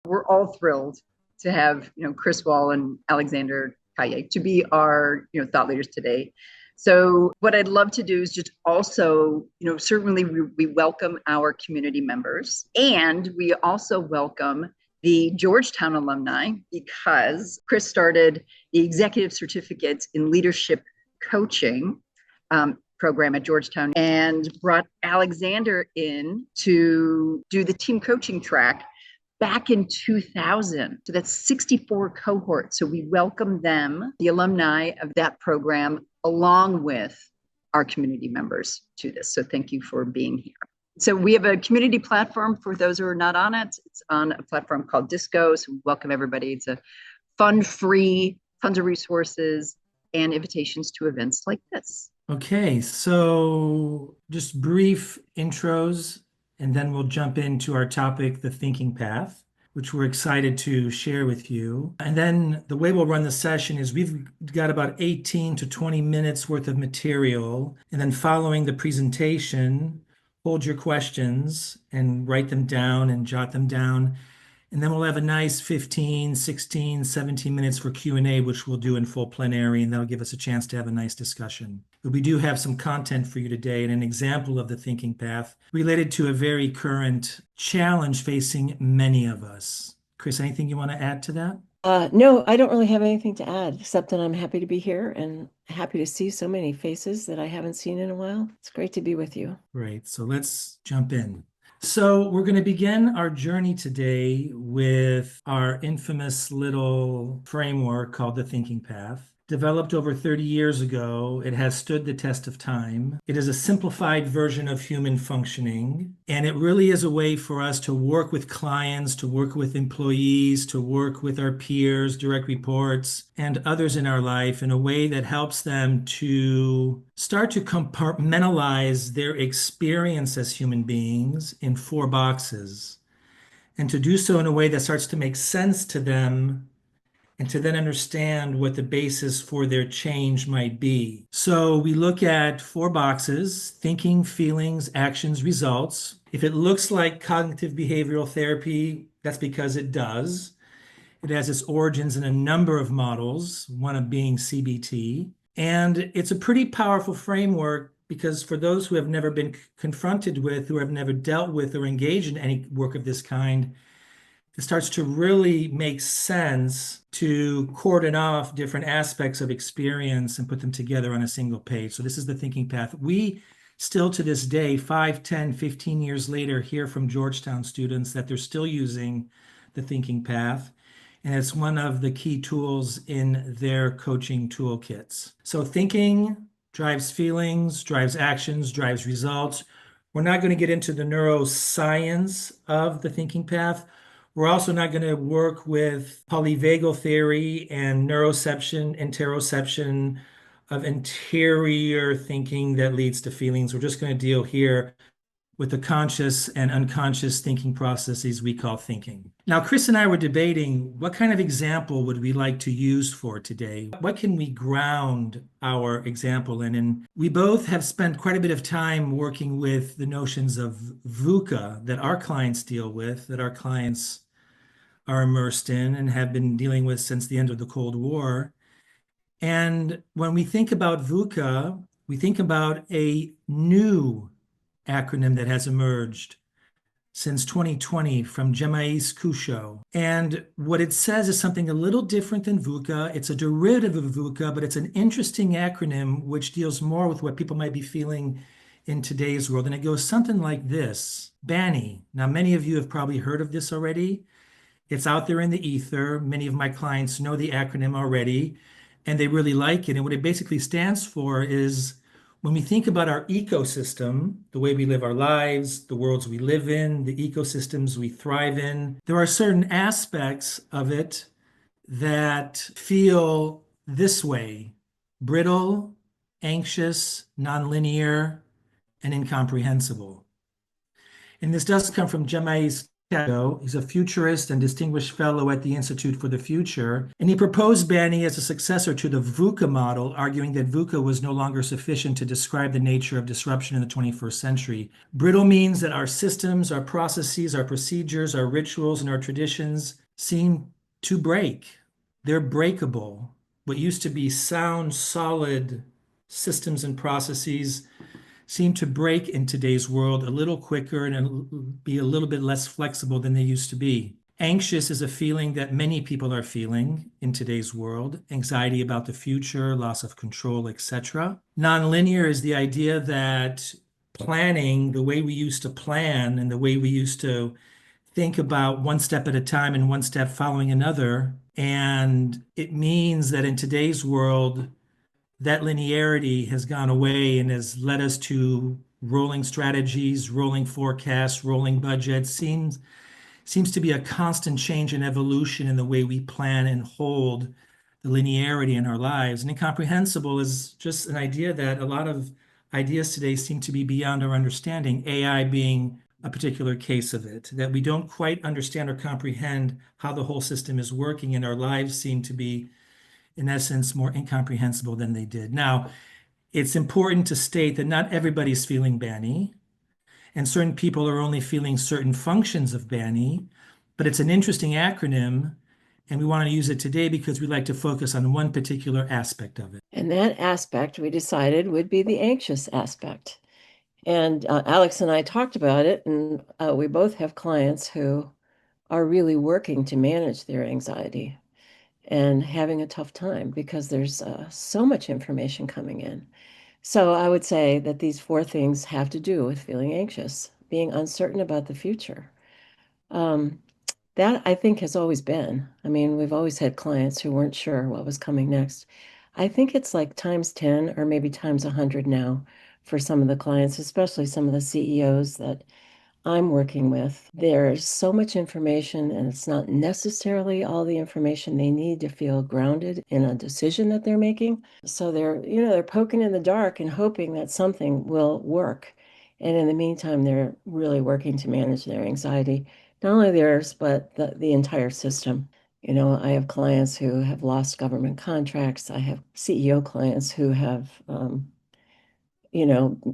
We're all thrilled to have, Chris Wahl and Alexander Caillet to be our, thought leaders today. So what I'd love to do is just also, certainly we welcome our community members, and we also welcome the Georgetown alumni, because Chris started the executive certificate in leadership coaching program at Georgetown and brought Alexander in to do the team coaching track back in 2000. So that's 64 cohorts. So we welcome them, the alumni of that program, along with our community members to this. So thank you for being here. So we have a community platform for those who are not on it. It's on a platform called Disco. So we welcome everybody. It's a fund-free, tons of resources and invitations to events like this. Okay, so just brief intros, and then we'll jump into our topic, the thinking path, which we're excited to share with you. And then the way we'll run the session is we've got about 18 to 20 minutes worth of material. And then following the presentation, hold your questions and write them down and jot them down. And then we'll have a nice 15, 16, 17 minutes for Q&A, which we'll do in full plenary, and that'll give us a chance to have a nice discussion. But we do have some content for you today and an example of the thinking path related to a very current challenge facing many of us. Chris, anything you want to add to that? No, I don't really have anything to add, except that I'm happy to be here and happy to see so many faces that I haven't seen in a while. It's great to be with you. Great. So let's jump in. So we're going to begin our journey today with our infamous little framework called the thinking path. Developed over 30 years ago, it has stood the test of time. It is a simplified version of human functioning, and it really is a way for us to work with clients, to work with employees, to work with our peers, direct reports, and others in our life in a way that helps them to start to compartmentalize their experience as human beings in 4 boxes, and to do so in a way that starts to make sense to them and to then understand what the basis for their change might be. So we look at 4 boxes: thinking, feelings, actions, results. If it looks like cognitive behavioral therapy, that's because it does. It has its origins in a number of models, one of being CBT. And it's a pretty powerful framework because for those who have never been confronted with, who have never dealt with or engaged in any work of this kind, it starts to really make sense to cordon off different aspects of experience and put them together on a single page. So this is the thinking path. We still to this day, 5, 10, 15 years later, hear from Georgetown students that they're still using the thinking path. And it's one of the key tools in their coaching toolkits. So thinking drives feelings, drives actions, drives results. We're not going to get into the neuroscience of the thinking path. We're also not going to work with polyvagal theory and neuroception, interoception of interior thinking that leads to feelings. We're just going to deal here with the conscious and unconscious thinking processes we call thinking. Now, Chris and I were debating what kind of example would we like to use for today? What can we ground our example in? And we both have spent quite a bit of time working with the notions of VUCA that our clients deal with, that our clients are immersed in and have been dealing with since the end of the Cold War. And when we think about VUCA, we think about a new acronym that has emerged since 2020 from Jemais Couchot. And what it says is something a little different than VUCA. It's a derivative of VUCA, but it's an interesting acronym which deals more with what people might be feeling in today's world. And it goes something like this: BANI. Now, many of you have probably heard of this already. It's out there in the ether. Many of my clients know the acronym already, and they really like it. And what it basically stands for is, when we think about our ecosystem, the way we live our lives, the worlds we live in, the ecosystems we thrive in, there are certain aspects of it that feel this way: brittle, anxious, nonlinear, and incomprehensible. And this does come from Jemais' He's a futurist and distinguished fellow at the Institute for the Future, and he proposed Banny as a successor to the VUCA model, arguing that VUCA was no longer sufficient to describe the nature of disruption in the 21st century. Brittle means that our systems, our processes, our procedures, our rituals, and our traditions seem to break. They're breakable. What used to be sound, solid systems and processes seem to break in today's world a little quicker and be a little bit less flexible than they used to be. Anxious is a feeling that many people are feeling in today's world, anxiety about the future, loss of control, etc. Nonlinear is the idea that planning, the way we used to plan and the way we used to think about one step at a time and one step following another. And it means that in today's world, that linearity has gone away and has led us to rolling strategies, rolling forecasts, rolling budgets. Seems to be a constant change and evolution in the way we plan and hold the linearity in our lives. And incomprehensible is just an idea that a lot of ideas today seem to be beyond our understanding, AI being a particular case of it, that we don't quite understand or comprehend how the whole system is working, and our lives seem to be, in essence, more incomprehensible than they did. Now, it's important to state that not everybody's feeling Banny, and certain people are only feeling certain functions of Banny, but it's an interesting acronym, and we want to use it today because we like to focus on one particular aspect of it. And that aspect we decided would be the anxious aspect. And Alex and I talked about it, and we both have clients who are really working to manage their anxiety and having a tough time because there's so much information coming in. So I would say that these four things have to do with feeling anxious, being uncertain about the future. That I think has always been. I mean, we've always had clients who weren't sure what was coming next. I think it's like times 10 or maybe times 100 now for some of the clients, especially some of the CEOs that I'm working with. There's so much information, and it's not necessarily all the information they need to feel grounded in a decision that they're making. So they're poking in the dark and hoping that something will work. And in the meantime, they're really working to manage their anxiety, not only theirs, but the entire system. I have clients who have lost government contracts. I have CEO clients who have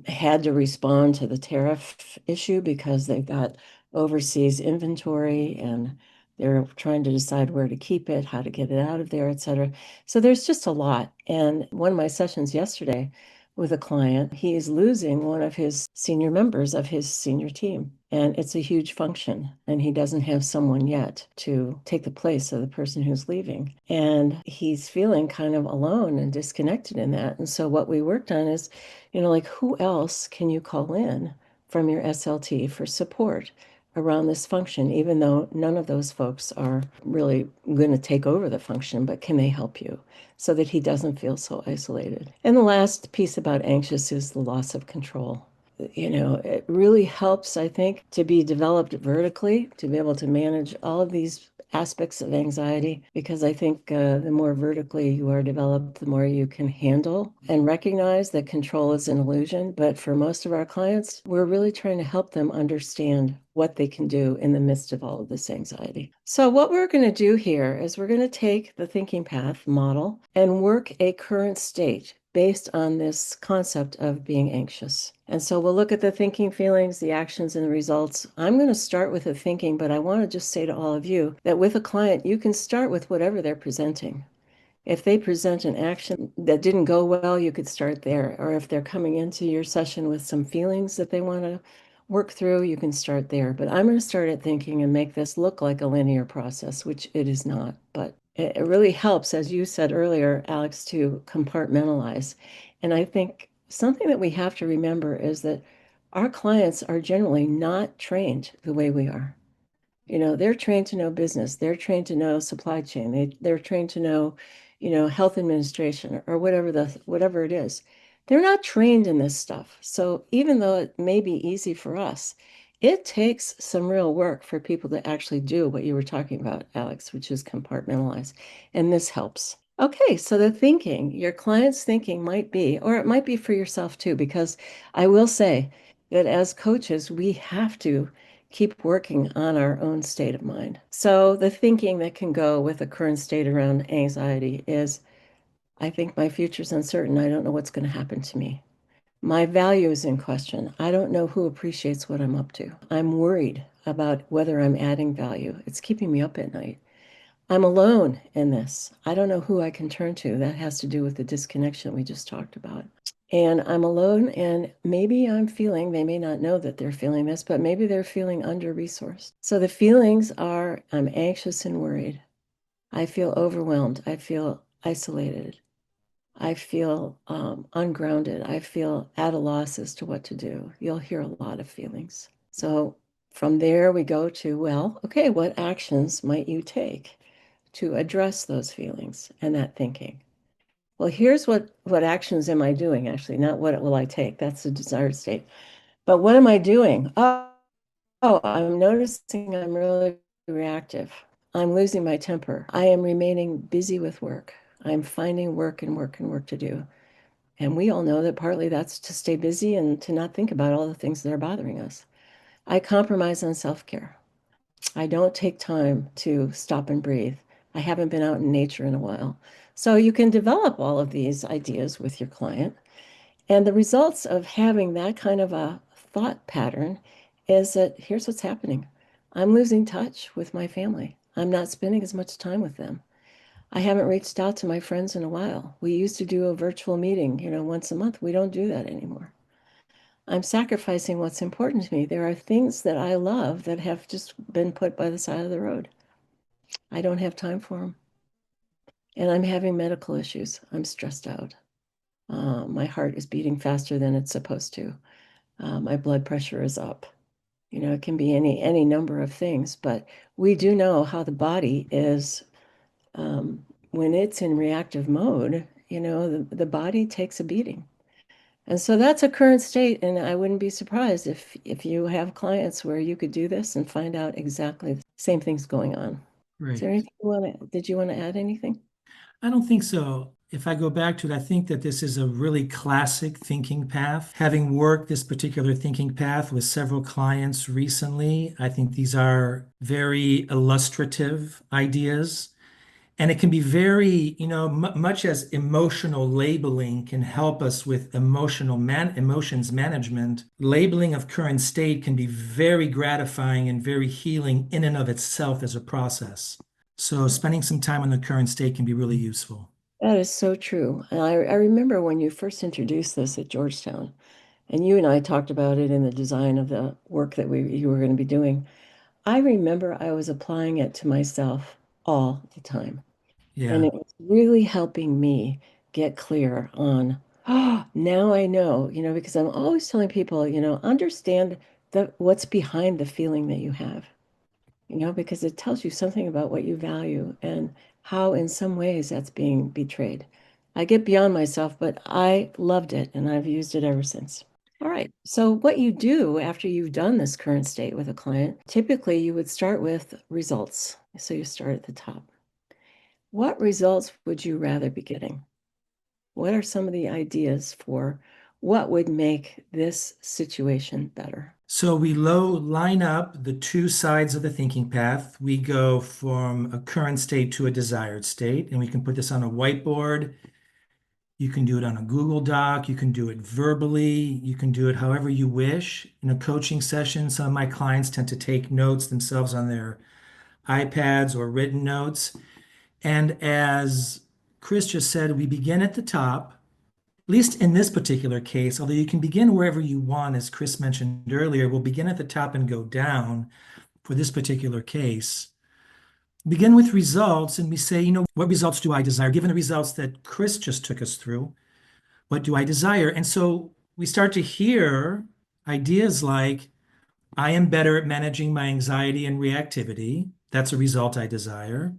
had to respond to the tariff issue because they've got overseas inventory and they're trying to decide where to keep it, how to get it out of there, et cetera. So there's just a lot. And one of my sessions yesterday with a client, he is losing one of his senior members of his senior team. And it's a huge function. And he doesn't have someone yet to take the place of the person who's leaving. And he's feeling kind of alone and disconnected in that. And so what we worked on is, like who else can you call in from your SLT for support around this function, even though none of those folks are really going to take over the function, but can they help you so that he doesn't feel so isolated? And the last piece about anxious is the loss of control. It really helps, I think, to be developed vertically, to be able to manage all of these aspects of anxiety, because I think the more vertically you are developed, the more you can handle and recognize that control is an illusion. But for most of our clients, we're really trying to help them understand what they can do in the midst of all of this anxiety. So what we're going to do here is we're going to take the thinking path model and work a current state based on this concept of being anxious. And so we'll look at the thinking, feelings, the actions, and the results. I'm going to start with the thinking, but I want to just say to all of you that with a client, you can start with whatever they're presenting. If they present an action that didn't go well, you could start there. Or if they're coming into your session with some feelings that they want to work through, you can start there. But I'm going to start at thinking and make this look like a linear process, which it is not. But it really helps, as you said earlier, Alex, to compartmentalize. And I think something that we have to remember is that our clients are generally not trained the way we are. They're trained to know business. They're trained to know supply chain. They're trained to know, health administration or whatever it is. They're not trained in this stuff. So even though it may be easy for us, it takes some real work for people to actually do what you were talking about, Alex, which is compartmentalize. And this helps. Okay, so the thinking, your client's thinking might be, or it might be for yourself too, because I will say that as coaches, we have to keep working on our own state of mind. So the thinking that can go with the current state around anxiety is, I think my future's uncertain. I don't know what's going to happen to me. My value is in question. I don't know who appreciates what I'm up to. I'm worried about whether I'm adding value. It's keeping me up at night. I'm alone in this. I don't know who I can turn to. That has to do with the disconnection we just talked about. And I'm alone, and maybe I'm feeling, they may not know that they're feeling this, but maybe they're feeling under-resourced. So the feelings are, I'm anxious and worried. I feel overwhelmed. I feel isolated. I feel ungrounded. I feel at a loss as to what to do. You'll hear a lot of feelings. So from there, we go to, well, okay, what actions might you take to address those feelings and that thinking? Well, here's what actions am I doing, actually, not what will I take. That's the desired state. But what am I doing? I'm noticing I'm really reactive. I'm losing my temper. I am remaining busy with work. I'm finding work and work and work to do. And we all know that partly that's to stay busy and to not think about all the things that are bothering us. I compromise on self-care. I don't take time to stop and breathe. I haven't been out in nature in a while. So you can develop all of these ideas with your client. And the results of having that kind of a thought pattern is that here's what's happening. I'm losing touch with my family. I'm not spending as much time with them. I haven't reached out to my friends in a while. We used to do a virtual meeting, once a month. We don't do that anymore. I'm sacrificing what's important to me. There are things that I love that have just been put by the side of the road. I don't have time for them. And I'm having medical issues. I'm stressed out. My heart is beating faster than it's supposed to. My blood pressure is up. It can be any number of things, but we do know how the body is when it's in reactive mode, the body takes a beating. And so that's a current state, and I wouldn't be surprised if you have clients where you could do this and find out exactly the same things going on. Right. Is there anything did you want to add anything? I don't think so. If I go back to it, I think that this is a really classic thinking path. Having worked this particular thinking path with several clients recently, I think these are very illustrative ideas. And it can be very, much as emotional labeling can help us with emotions management, labeling of current state can be very gratifying and very healing in and of itself as a process. So spending some time on the current state can be really useful. That is so true. And I remember when you first introduced this at Georgetown, and you and I talked about it in the design of the work that you were going to be doing. I remember I was applying it to myself all the time. And Yeah. it was really helping me get clear on, oh, now I know, because I'm always telling people, understand what's behind the feeling that you have, because it tells you something about what you value and how in some ways that's being betrayed. I get beyond myself, but I loved it and I've used it ever since. All right. So what you do after you've done this current state with a client, typically you would start with results. So you start at the top. What results would you rather be getting? What are some of the ideas for what would make this situation better? So we line up the two sides of the thinking path. We go from a current state to a desired state, and we can put this on a whiteboard. You can do it on a Google Doc. You can do it verbally. You can do it however you wish. In a coaching session, some of my clients tend to take notes themselves on their iPads or written notes. And as Chris just said, we begin at the top, at least in this particular case, although you can begin wherever you want, as Chris mentioned earlier, we'll begin at the top and go down for this particular case. Begin with results, and we say, what results do I desire? Given the results that Chris just took us through, what do I desire? And so we start to hear ideas like, I am better at managing my anxiety and reactivity. That's a result I desire.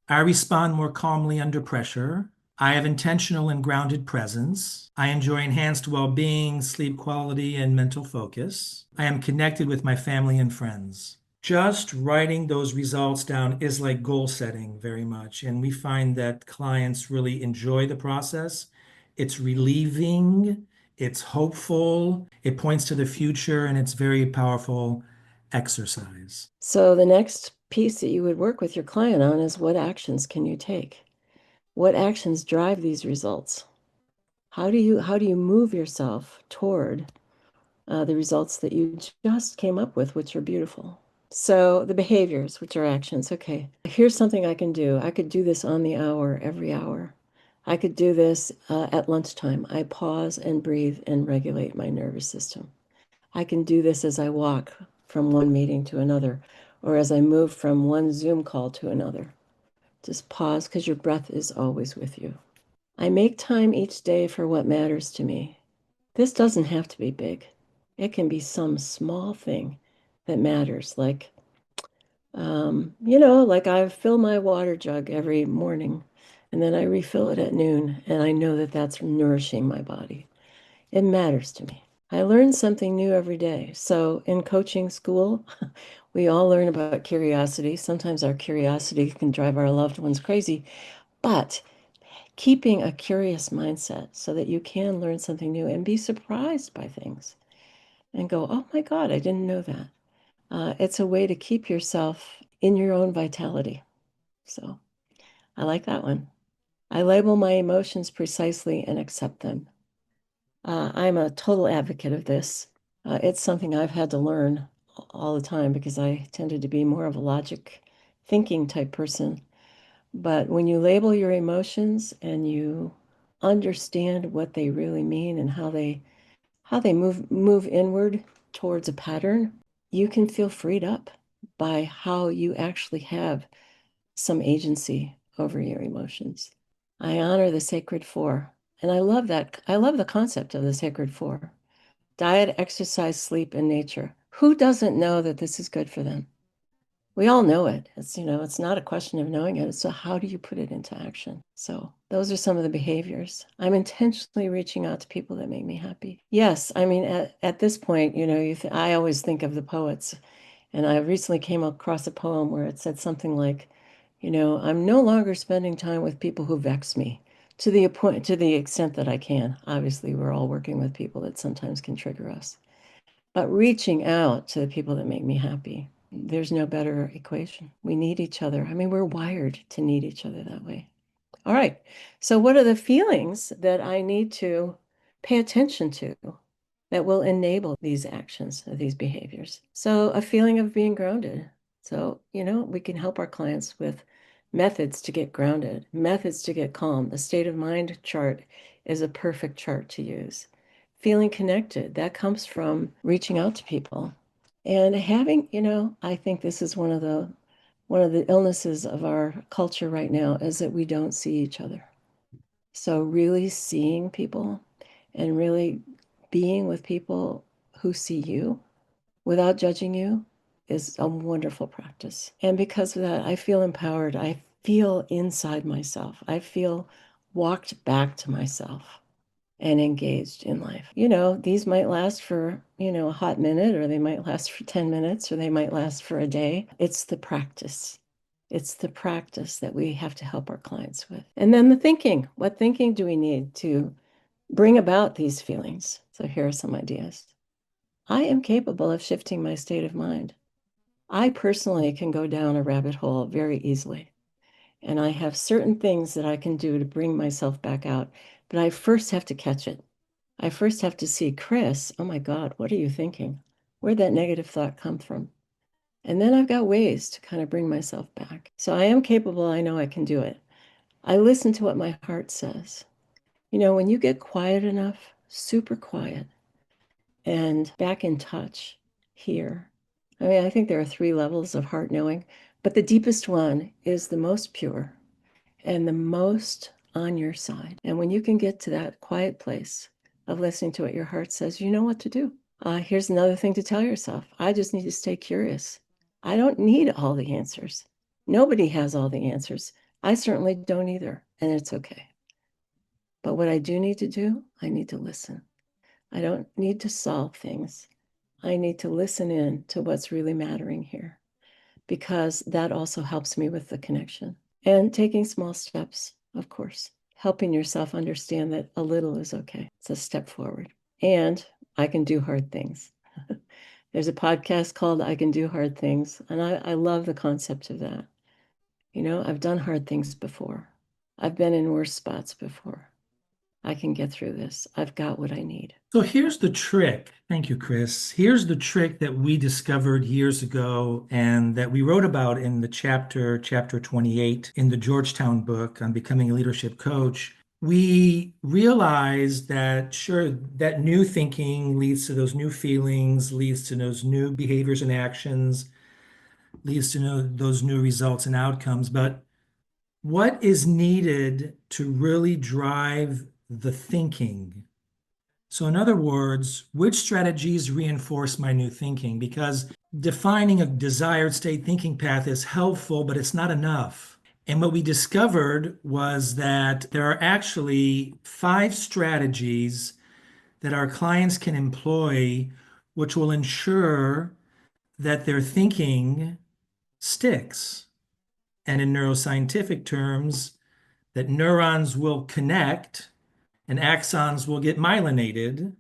I respond more calmly under pressure. I have intentional and grounded presence. I enjoy enhanced well-being, sleep quality, and mental focus. I am connected with my family and friends. Just writing those results down is like goal setting very much. And we find that clients really enjoy the process. It's relieving, it's hopeful, it points to the future, and it's very powerful exercise. So the next piece that you would work with your client on is what actions can you take? What actions drive these results? How do you move yourself toward the results that you just came up with, which are beautiful? So the behaviors, which are actions. Okay, here's something I can do. I could do this on the hour, every hour. I could do this at lunchtime. I pause and breathe and regulate my nervous system. I can do this as I walk from one meeting to another, or as I move from one Zoom call to another. Just pause, because your breath is always with you. I make time each day for what matters to me. This doesn't have to be big. It can be some small thing that matters, like, like I fill my water jug every morning, and then I refill it at noon, and I know that that's nourishing my body. It matters to me. I learn something new every day. So in coaching school, we all learn about curiosity. Sometimes our curiosity can drive our loved ones crazy, but keeping a curious mindset so that you can learn something new and be surprised by things and go, oh my God, I didn't know that. It's a way to keep yourself in your own vitality. So I like that one. I label my emotions precisely and accept them. I'm a total advocate of this. It's something I've had to learn all the time because I tended to be more of a logic thinking type person. But when you label your emotions and you understand what they really mean and how they move inward towards a pattern, you can feel freed up by how you actually have some agency over your emotions. I honor the sacred four. And I love that. I love the concept of the sacred four: diet, exercise, sleep, and nature. Who doesn't know that this is good for them? We all know it. It's not a question of knowing it. So how do you put it into action? So those are some of the behaviors. I'm intentionally reaching out to people that make me happy. Yes, I mean, at this point, I always think of the poets. And I recently came across a poem where it said something like, I'm no longer spending time with people who vex me to the extent that I can. Obviously, we're all working with people that sometimes can trigger us. But reaching out to the people that make me happy, there's no better equation. We need each other. I mean, we're wired to need each other that way. All right. So what are the feelings that I need to pay attention to that will enable these actions, these behaviors? So a feeling of being grounded. So, we can help our clients with methods to get grounded, methods to get calm. The state of mind chart is a perfect chart to use. Feeling connected, that comes from reaching out to people. And having, I think this is one of the illnesses of our culture right now, is that we don't see each other. So really seeing people and really being with people who see you without judging you is a wonderful practice. And because of that, I feel empowered. I feel inside myself. I feel walked back to myself and engaged in life. These might last for, a hot minute, or they might last for 10 minutes, or they might last for a day. It's the practice. It's the practice that we have to help our clients with. And then the thinking. What thinking do we need to bring about these feelings? So here are some ideas. I am capable of shifting my state of mind. I personally can go down a rabbit hole very easily. And I have certain things that I can do to bring myself back out. But I first have to catch it. I first have to see, Chris, oh my God, what are you thinking? Where'd that negative thought come from? And then I've got ways to kind of bring myself back. So I am capable. I know I can do it. I listen to what my heart says. When you get quiet enough, super quiet, and back in touch here. I mean, I think there are 3 levels of heart knowing, but the deepest one is the most pure and the most on your side. And when you can get to that quiet place of listening to what your heart says, you know what to do. Here's another thing to tell yourself. I just need to stay curious. I don't need all the answers. Nobody has all the answers. I certainly don't either, and it's okay. But what I do need to do, I need to listen. I don't need to solve things. I need to listen in to what's really mattering here, because that also helps me with the connection. And taking small steps, of course, helping yourself understand that a little is okay. It's a step forward. And I can do hard things. There's a podcast called I Can Do Hard Things, and I love the concept of that. I've done hard things before. I've been in worse spots before. I can get through this. I've got what I need. So here's the trick. Thank you, Chris. Here's the trick that we discovered years ago and that we wrote about in the chapter 28 in the Georgetown book on becoming a leadership coach. We realized that, sure, that new thinking leads to those new feelings, leads to those new behaviors and actions, leads to those new results and outcomes. But what is needed to really drive the thinking? So, in other words, which strategies reinforce my new thinking? Because defining a desired state thinking path is helpful, but it's not enough. And what we discovered was that there are actually 5 strategies that our clients can employ, which will ensure that their thinking sticks. And in neuroscientific terms, that neurons will connect and axons will get myelinated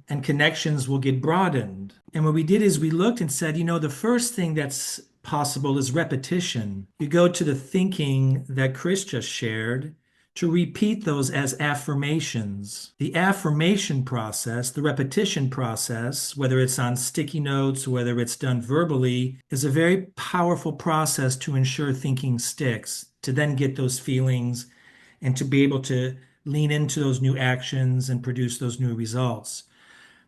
and connections will get broadened. And what we did is we looked and said, the first thing that's possible is repetition. You go to the thinking that Chris just shared to repeat those as affirmations. The affirmation process, the repetition process, whether it's on sticky notes, whether it's done verbally, is a very powerful process to ensure thinking sticks, to then get those feelings and to be able to lean into those new actions and produce those new results.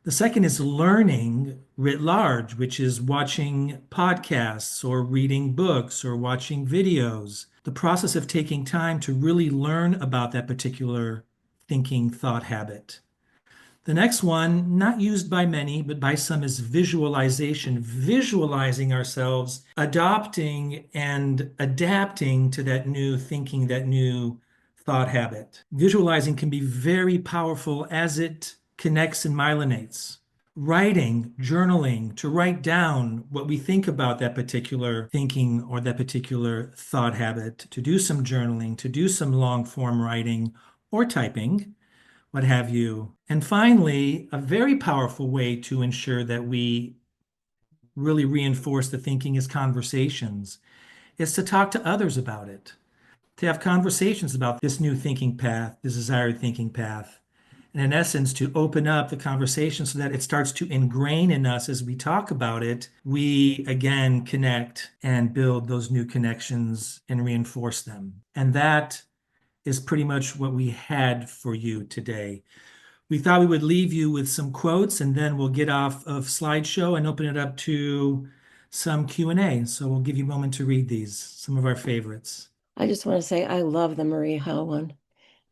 The second is learning writ large, which is watching podcasts or reading books or watching videos. The process of taking time to really learn about that particular thinking thought habit. The next one, not used by many, but by some, is visualization, visualizing ourselves, adopting and adapting to that new thinking, that new thought habit. Visualizing can be very powerful as it connects and myelinates. Writing, journaling, to write down what we think about that particular thinking or that particular thought habit, to do some journaling, to do some long form writing or typing, what have you. And finally, a very powerful way to ensure that we really reinforce the thinking is conversations. It's to talk to others about it, to have conversations about this new thinking path, this desired thinking path. And in essence, to open up the conversation so that it starts to ingrain in us as we talk about it, we again connect and build those new connections and reinforce them. And that is pretty much what we had for you today. We thought we would leave you with some quotes and then we'll get off of slideshow and open it up to some Q&A. So we'll give you a moment to read these, some of our favorites. I just want to say I love the Marie Howe one.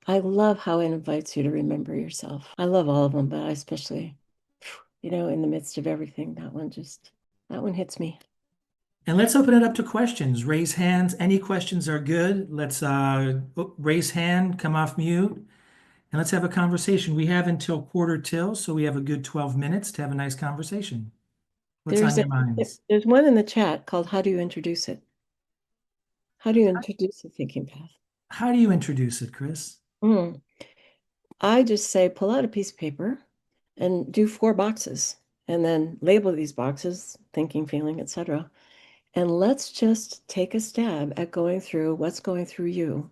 I love how it invites you to remember yourself. I love all of them, but I especially, in the midst of everything, that one hits me. And let's open it up to questions. Raise hands. Any questions are good. Let's raise hand, come off mute, and let's have a conversation. We have until 11:45, so we have a good 12 minutes to have a nice conversation. What's on your minds? There's one in the chat called How Do You Introduce It? How do you introduce a thinking path? How do you introduce it, Chris? I just say pull out a piece of paper and do 4 boxes and then label these boxes, thinking, feeling, etc. And let's just take a stab at going through what's going through you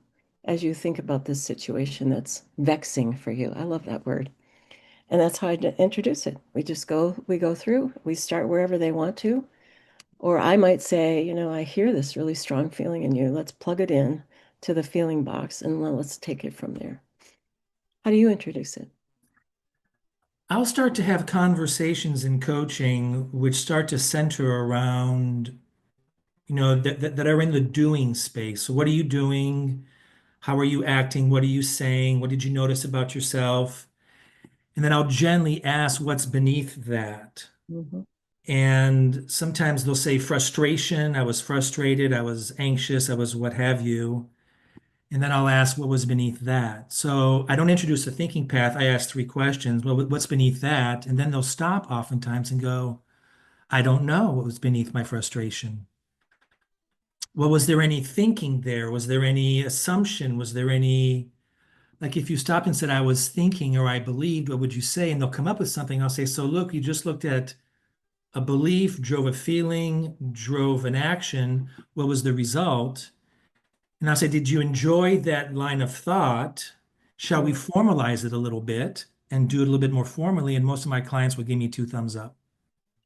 as you think about this situation that's vexing for you. I love that word. And that's how I introduce it. We go through, we start wherever they want to. Or I might say, I hear this really strong feeling in you. Let's plug it in to the feeling box and let's take it from there. How do you introduce it? I'll start to have conversations in coaching which start to center around, that are in the doing space. So what are you doing? How are you acting? What are you saying? What did you notice about yourself? And then I'll gently ask what's beneath that. Mm-hmm. And sometimes they'll say frustration. I was frustrated. I was anxious. I was what have you. And then I'll ask what was beneath that. So I don't introduce a thinking path. I ask 3 questions. Well, what's beneath that? And then they'll stop oftentimes and go, I don't know what was beneath my frustration. Well, was there any thinking there? Was there any assumption? Was there any, like if you stopped and said, I was thinking or I believed, what would you say? And they'll come up with something. I'll say, so look, you just looked at a belief, drove a feeling, drove an action. What was the result? And I'll say, did you enjoy that line of thought? Shall we formalize it a little bit and do it a little bit more formally? And most of my clients will give me 2 thumbs up.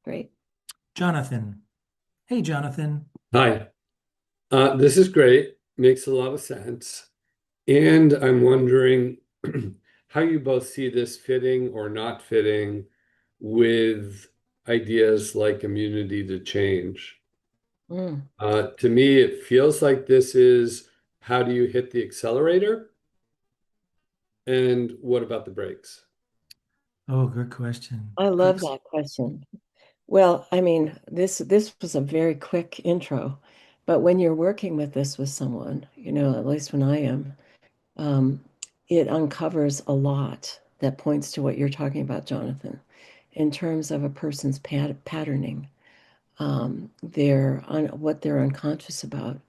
Great. Jonathan. Hey, Jonathan. Hi, this is great. Makes a lot of sense. And I'm wondering how you both see this fitting or not fitting with ideas like immunity to change. Mm. To me, it feels like this is how do you hit the accelerator? And what about the brakes? Oh, good question. I love Chris? that question. Well, I mean, this was a very quick intro, but when you're working with this with someone, at least when I am, um, it uncovers a lot that points to what you're talking about, Jonathan, in terms of a person's patterning, what they're unconscious about,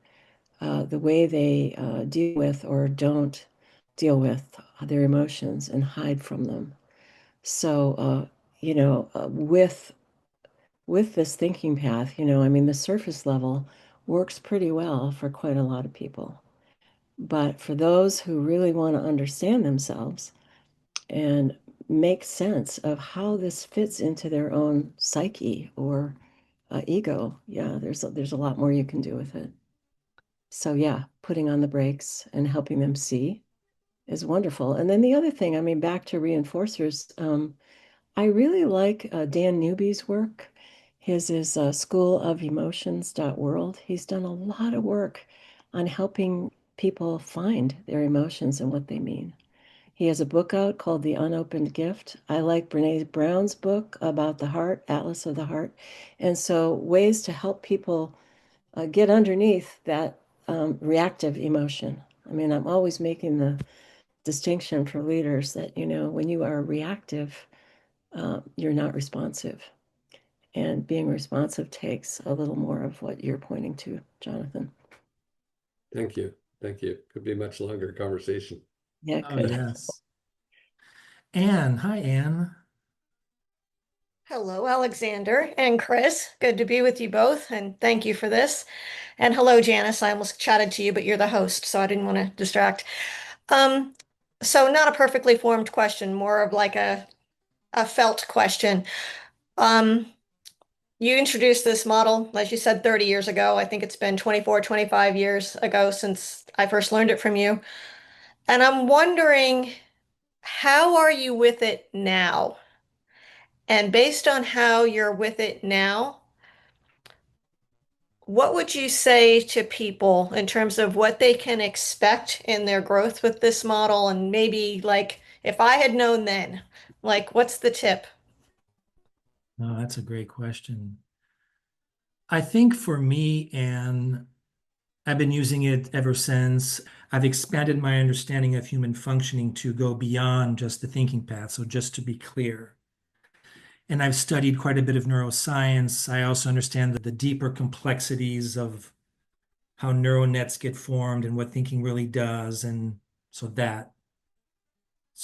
the way they deal with or don't deal with their emotions and hide from them. So, with this thinking path, I mean, the surface level works pretty well for quite a lot of people. But for those who really want to understand themselves and make sense of how this fits into their own psyche or ego, yeah, there's a lot more you can do with it. So yeah, putting on the brakes and helping them see is wonderful. And then the other thing, I mean, back to reinforcers, I really like Dan Newby's work. His is schoolovemotions.world. He's done a lot of work on helping people find their emotions and what they mean. He has a book out called The Unopened Gift. I like Brene Brown's book about the heart, Atlas of the Heart. And so ways to help people get underneath that reactive emotion. I mean, I'm always making the distinction for leaders that, when you are reactive, you're not responsive. And being responsive takes a little more of what you're pointing to, Jonathan. Thank you. Thank you. Could be a much longer conversation. Yeah, Oh, good. yes. Anne. Hi, Anne. Hello, Alexander and Chris. Good to be with you both, and thank you for this. And hello, Janice. I almost chatted to you, but you're the host, so I didn't want to distract. Um, so not a perfectly formed question, more of like a felt question. Um, you introduced this model, as you said, 30 years ago. I think it's been 24, 25 years ago since I first learned it from you. And I'm wondering, how are you with it now? And based on how you're with it now, what would you say to people in terms of what they can expect in their growth with this model? And maybe like if I had known then, like what's the tip? No, that's a great question. I think for me, Anne, I've been using it ever since. I've expanded my understanding of human functioning to go beyond just the thinking path. So just to be clear, and I've studied quite a bit of neuroscience. I also understand the deeper complexities of how neural nets get formed and what thinking really does. And so that's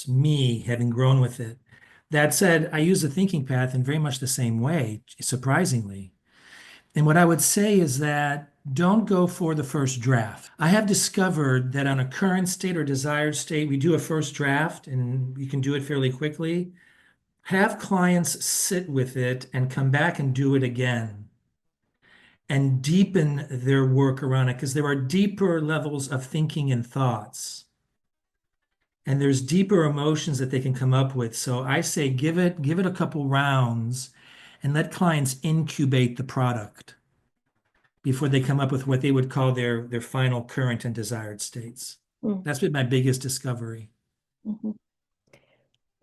me having grown with it. That said, I use the thinking path in very much the same way, surprisingly. And what I would say is that don't go for the first draft. I have discovered that on a current state or desired state, we do a first draft and you can do it fairly quickly. Have clients sit with it and come back and do it again and deepen their work around it because there are deeper levels of thinking and thoughts. And there's deeper emotions that they can come up with. So I say give it a couple rounds and let clients incubate the product before they come up with what they would call their final current and desired states. Mm. That's been my biggest discovery. Mhm.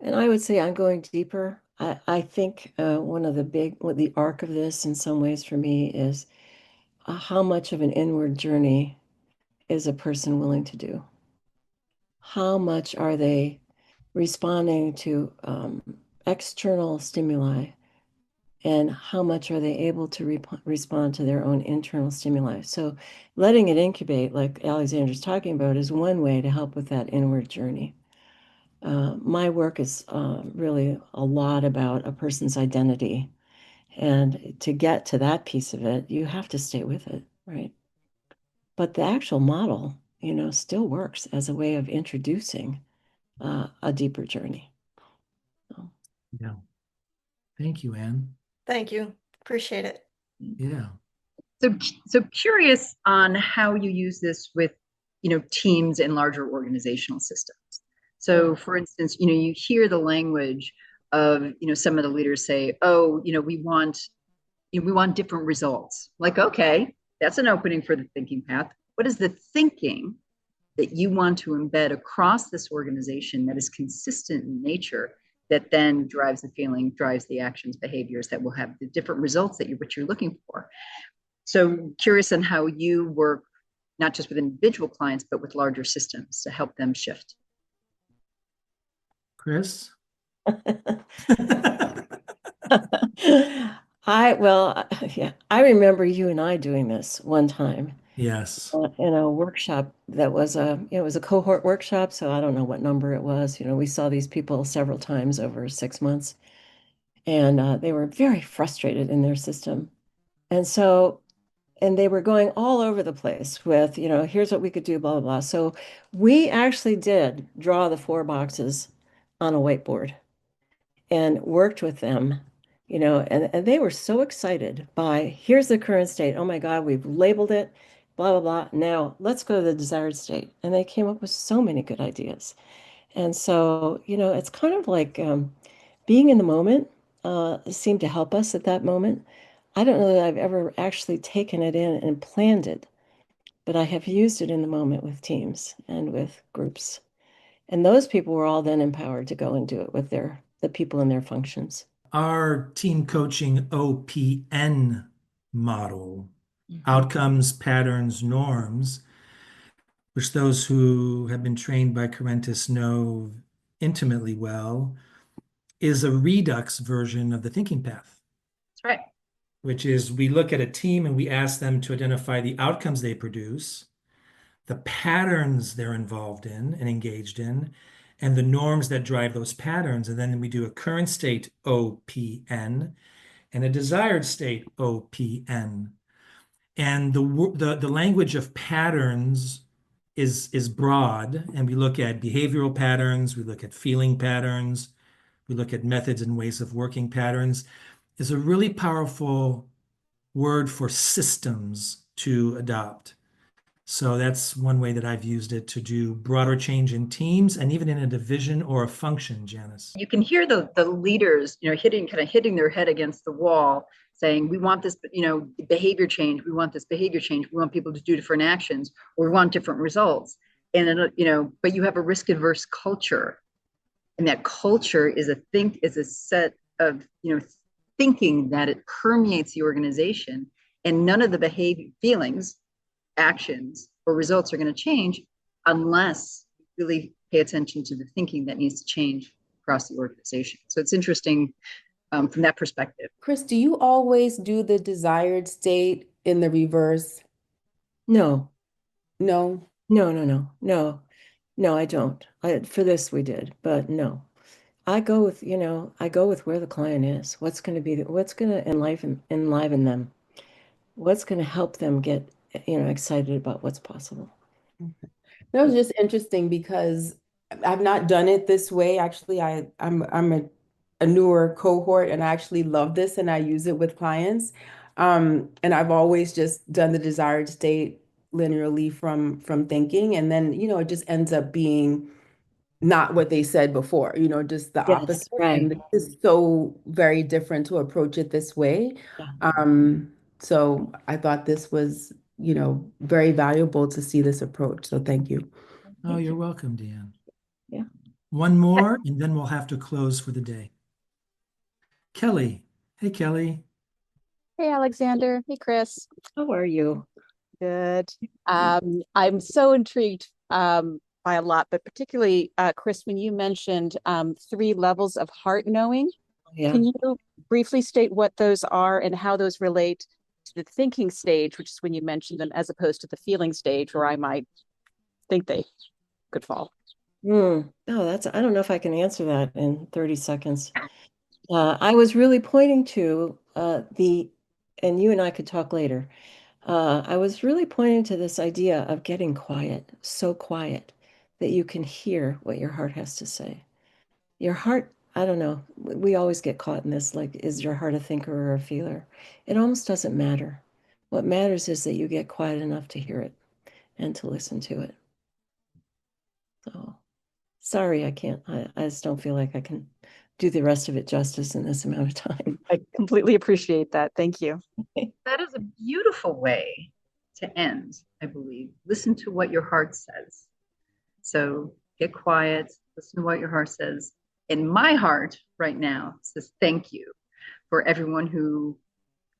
And I would say I'm going deeper. I think one of the arc of this in some ways for me is how much of an inward journey is a person willing to do? How much are they responding to external stimuli? And how much are they able to respond to their own internal stimuli? So letting it incubate, like Alexander's talking about, is one way to help with that inward journey. My work is really a lot about a person's identity And to get to that piece of it, you have to stay with it, right? But the actual model, still works as a way of introducing a deeper journey. So. Yeah. Thank you, Anne. Thank you. Appreciate it. Yeah. So curious on how you use this with, teams and larger organizational systems. So for instance, you hear the language of, some of the leaders say, oh, we want different results. Like, okay, that's an opening for the thinking path. What is the thinking that you want to embed across this organization that is consistent in nature, that then drives the feeling, drives the actions, behaviors that will have the different results that what you're looking for? So curious on how you work, not just with individual clients, but with larger systems to help them shift. Chris? I remember you and I doing this one time. Yes. In a workshop that was it was a cohort workshop, so I don't know what number it was. We saw these people several times over 6 months, and they were very frustrated in their system. And they were going all over the place with, here's what we could do, blah, blah, blah. So we actually did draw the 4 boxes on a whiteboard and worked with them, and they were so excited by, here's the current state. Oh my God, we've labeled it, blah, blah, blah. Now let's go to the desired state. And they came up with so many good ideas. And so, it's kind of like being in the moment seemed to help us at that moment. I don't know that I've ever actually taken it in and planned it, but I have used it in the moment with teams and with groups. And those people were all then empowered to go and do it with the people in their functions. Our team coaching OPN model, outcomes, patterns, norms, which those who have been trained by Corentus know intimately well, is a redux version of the thinking path. That's right. Which is, we look at a team and we ask them to identify the outcomes they produce, the patterns they're involved in and engaged in, and the norms that drive those patterns. And then we do a current state OPN and a desired state OPN. And the language of patterns is broad, and we look at behavioral patterns, we look at feeling patterns, we look at methods and ways of working patterns. Is a really powerful word for systems to adopt. So that's one way that I've used it to do broader change in teams and even in a division or a function, Janice. You can hear the leaders, hitting their head against the wall, saying, we want this, behavior change. We want this behavior change. We want people to do different actions, or we want different results. And, but you have a risk adverse culture. And that culture is a set of, thinking that it permeates the organization, and none of the behavior, feelings, actions, or results are going to change unless you really pay attention to the thinking that needs to change across the organization. So it's interesting from that perspective. Chris, do you always do the desired state in the reverse? No. No. No, I don't. For this we did, but no. I go with where the client is. What's going to enliven them? What's going to help them get, excited about what's possible? That was just interesting because I've not done it this way. Actually, I'm a newer cohort, and I actually love this, and I use it with clients. And I've always just done the desired state linearly from thinking, and then it just ends up being not what they said before, just the Yes, opposite. right. And this is so very different to approach it this way. Yeah. So I thought this was, very valuable to see this approach. So thank you. Oh, you're welcome, Deanne. Yeah. One more, and then we'll have to close for the day. Kelly. Hey, Kelly. Hey, Alexander. Hey, Chris. How are you? Good. I'm so intrigued by a lot, but particularly, Chris, when you mentioned 3 levels of heart knowing, Yeah. can you briefly state what those are and how those relate to the thinking stage, which is when you mentioned them, as opposed to the feeling stage where I might think they could fall? Oh, I don't know if I can answer that in 30 seconds. I was really pointing to and you and I could talk later. I was really pointing to this idea of getting quiet, so quiet that you can hear what your heart has to say. Your heart, I don't know, we always get caught in this, like, is your heart a thinker or a feeler? It almost doesn't matter. What matters is that you get quiet enough to hear it and to listen to it. So sorry, I can't, I just don't feel like I can do the rest of it justice in this amount of time. I completely appreciate that. Thank you. That is a beautiful way to end, I believe. Listen to what your heart says. So get quiet, listen to what your heart says. And my heart right now says thank you for everyone who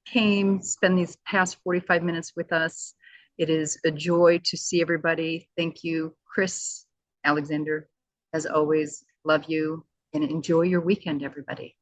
came, spend these past 45 minutes with us. It is a joy to see everybody. Thank you, Chris, Alexander. As always, love you and enjoy your weekend, everybody.